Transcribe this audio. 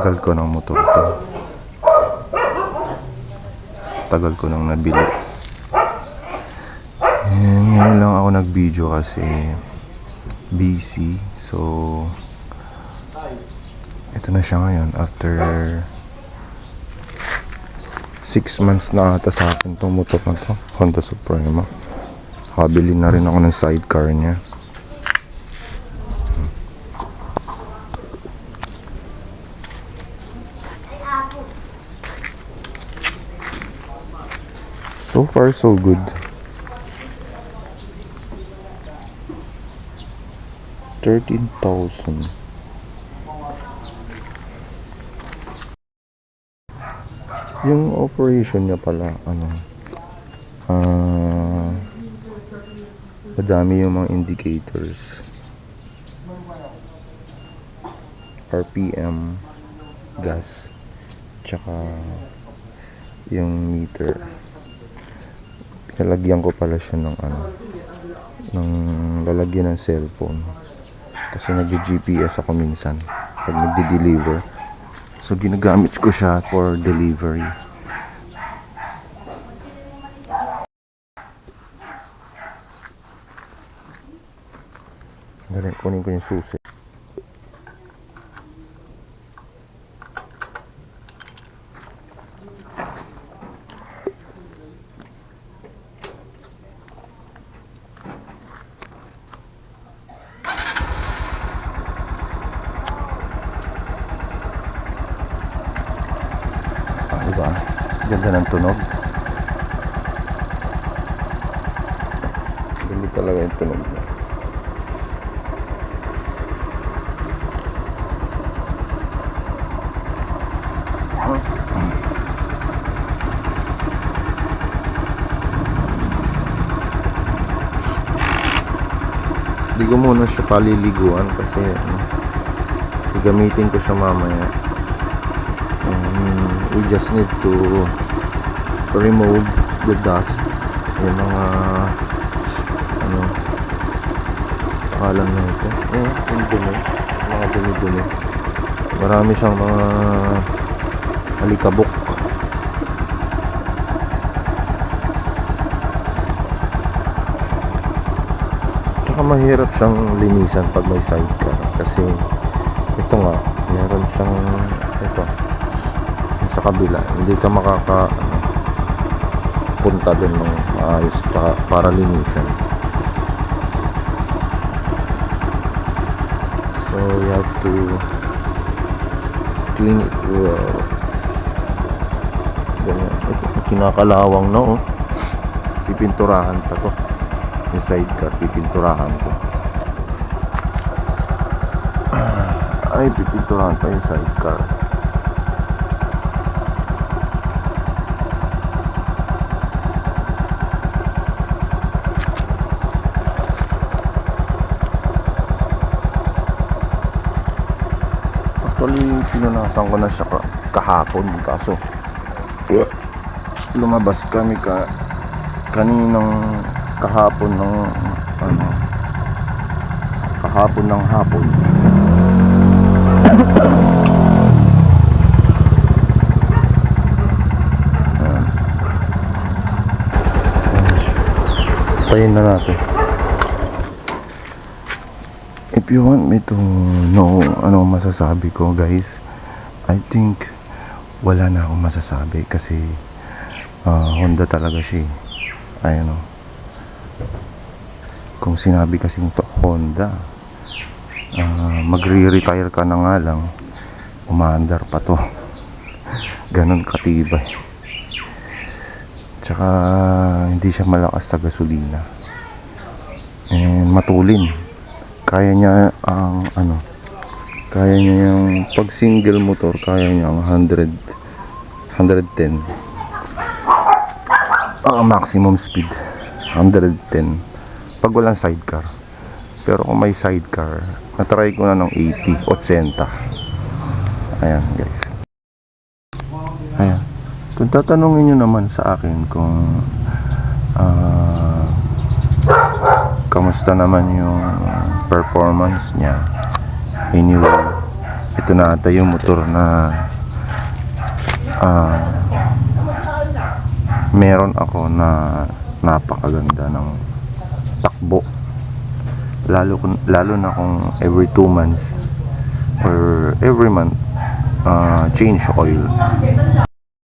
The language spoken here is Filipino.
tagal ko ng motor to. Tagal ko nang nabili. And ngayon lang ako nag-video kasi busy. So ito na siya ngayon after 6 months na ata sa akin tong motor na to, Honda Suprema. Kabili na rin ako ng sidecar niya. So far so good. $13,000. Yung operation niya pala madami yung mga indicators, RPM, gas, tsaka yung meter. Pinalagyan ko pala siya ng ng lalagyan ng cellphone kasi nag-GPS ako minsan pag nagde-deliver. So ginagamit ko siya for delivery. Sandali, kunin ko yung susi. Diba? Ganda ng tunog. Ganda talaga yung tunog niya. Hindi ko muna siya paliliguan kasi gagamitin ko siya mamaya. We just need to remove the dust, yung mga pakalan na ito, yung dumi, mga dumi-dumi. Marami siyang mga alikabok. Tsaka mahirap siyang linisan pag may sidecar kasi ito nga, meron siyang ito sa kabila, hindi ka punta doon ng maayos tsaka para linisan. So you have to clean it well. Ganyan. Ito, kinakalawang na pipinturahan pa to yung sidecar, pipinturahan ko. Ay, pipinturahan pa yung sidecar. Actually, pinunasan ko na siya kahapon, kaso lumabas kami kaninang kahapon ng kahapon ng hapon. Tayin na natin. If you want me to know ano masasabi ko, guys, I think wala na akong masasabi kasi Honda talaga siya. Ayun kung sinabi kasi to Honda, magre-retire ka na nga lang, umaandar pa to. Ganon katibay. Tsaka hindi siya malakas sa gasolina and matulin. Kaya niya ang kaya niya yung pag single motor, kaya niya ang 110 maximum speed 110 pag walang sidecar. Pero kung may sidecar, natry ko na ng 80 ayan guys. Ayan, kung tatanungin nyo naman sa akin kung kamusta naman yung performance niya, anyway, ito na ata yung motor na meron ako na napakaganda ng takbo, lalo na kung every 2 months or every month change oil.